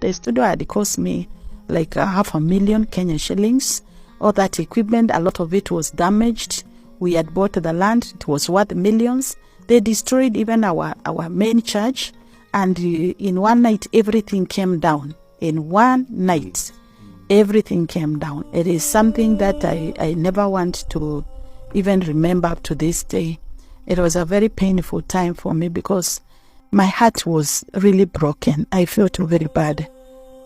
The studio had cost me like 500,000 Kenyan shillings. All that equipment, a lot of it was damaged. We had bought the land, it was worth millions. They destroyed even our main church, and in one night everything came down. In one night everything came down. It is something that I never want to even remember up to this day. It was a very painful time for me because my heart was really broken. I felt very bad.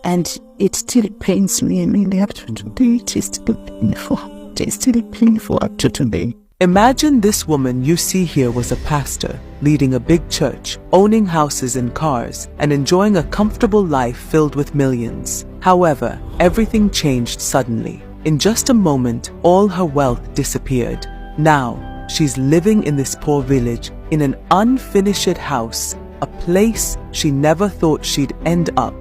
And it still pains me really up to today. It is still painful. It is still painful up to today. Imagine this woman you see here was a pastor, leading a big church, owning houses and cars, and enjoying a comfortable life filled with millions. However, everything changed suddenly. In just a moment, all her wealth disappeared. Now, she's living in this poor village, in an unfinished house, a place she never thought she'd end up.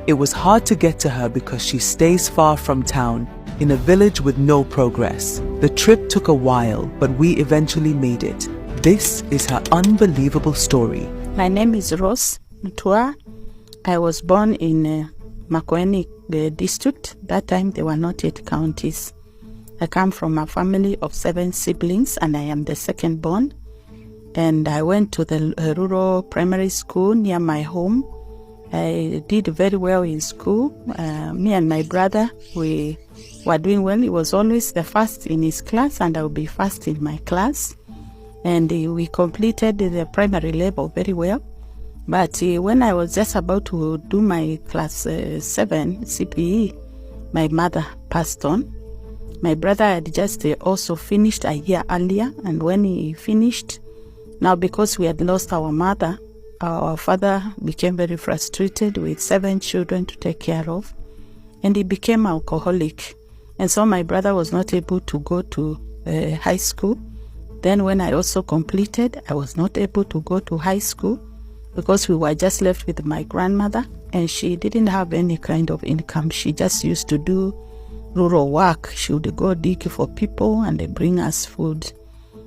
It was hard to get to her because she stays far from town, in a village with no progress. The trip took a while, but we eventually made it. This is her unbelievable story. My name is Rose Ntua. I was born in Makueni district. That time there were not 8 counties. I come from a family of 7 siblings, and I am the second born. And I went to the rural primary school near my home. I did very well in school. Me and my brother, we were doing well. He was always the first in his class, and I would be first in my class. And we completed the primary level very well. But when I was just about to do my class 7 CPE, my mother passed on. My brother had just also finished a year earlier, and when he finished, now because we had lost our mother, our father became very frustrated with 7 children to take care of, and he became alcoholic. And so my brother was not able to go to high school. Then when I also completed, I was not able to go to high school because we were just left with my grandmother, and she didn't have any kind of income. She just used to do rural work. She would go dig for people and they bring us food.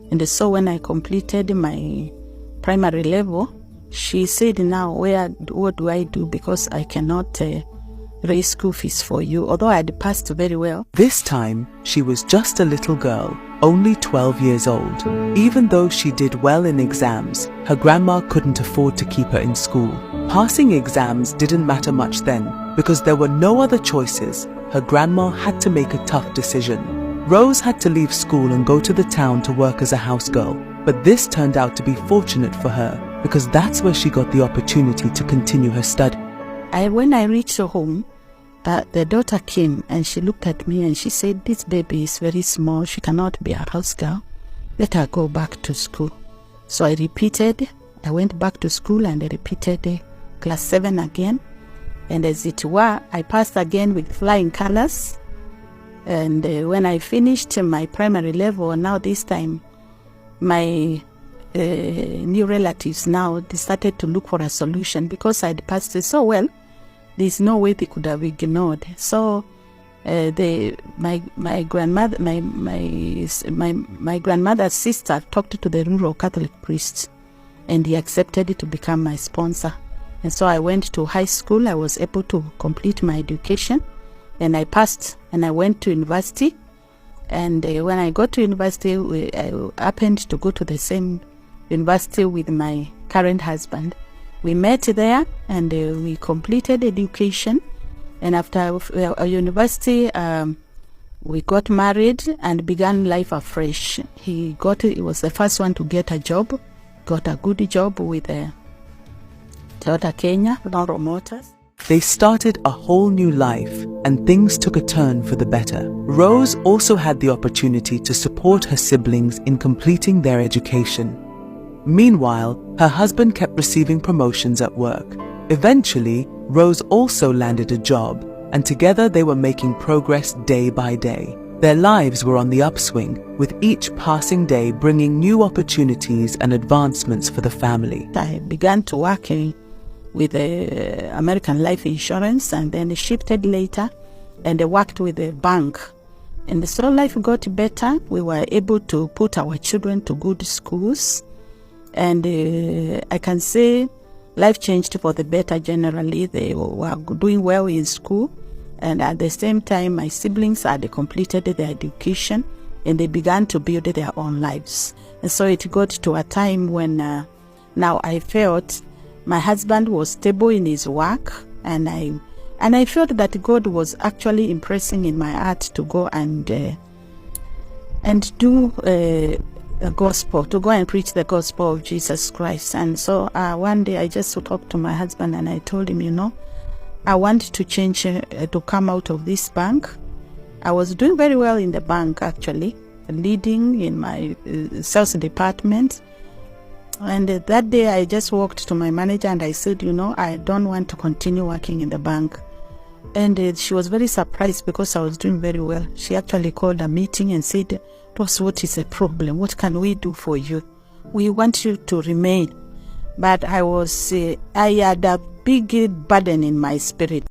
And so when I completed my primary level, she said, now what do I do, because I cannot raise school fees for you, although I had passed very well. This time, she was just a little girl, only 12 years old. Even though she did well in exams, her grandma couldn't afford to keep her in school. Passing exams didn't matter much then, because there were no other choices. Her grandma had to make a tough decision. Rose had to leave school and go to the town to work as a house girl, but this turned out to be fortunate for her, because that's where she got the opportunity to continue her study. When I reached home, the daughter came and she looked at me and she said, this baby is very small, she cannot be a house girl. Let her go back to school. So I went back to school and I repeated class 7 again. And as it were, I passed again with flying colors. And when I finished my primary level, now this time, my new relatives now, they started to look for a solution because I'd passed it so well. There's no way they could have ignored. So my grandmother, my grandmother's sister talked to the rural Catholic priest, and he accepted it to become my sponsor. And so I went to high school. I was able to complete my education, and I passed, and I went to university. And when I got to university, I happened to go to the same university with my current husband. We met there, and we completed education. And after university, we got married and began life afresh. He was the first one to get a job, got a good job with Toyota Kenya, General Motors. They started a whole new life, and things took a turn for the better. Rose also had the opportunity to support her siblings in completing their education. Meanwhile, her husband kept receiving promotions at work. Eventually, Rose also landed a job, and together they were making progress day by day. Their lives were on the upswing, with each passing day bringing new opportunities and advancements for the family. I began to work with American Life Insurance, and then shifted later, and I worked with a bank. And so life got better. We were able to put our children to good schools. And I can say life changed for the better generally. They were doing well in school. And at the same time, my siblings had completed their education and they began to build their own lives. And so it got to a time when now I felt my husband was stable in his work, and I felt that God was actually impressing in my heart to go and do the gospel, to go and preach the gospel of Jesus Christ. And so one day I just talked to my husband and I told him, I want to change, to come out of this bank. I was doing very well in the bank, actually, leading in my sales department. And that day I just walked to my manager and I said, I don't want to continue working in the bank. And she was very surprised because I was doing very well. She actually called a meeting and said, "Ross, what is the problem? What can we do for you? We want you to remain." But I had a big burden in my spirit.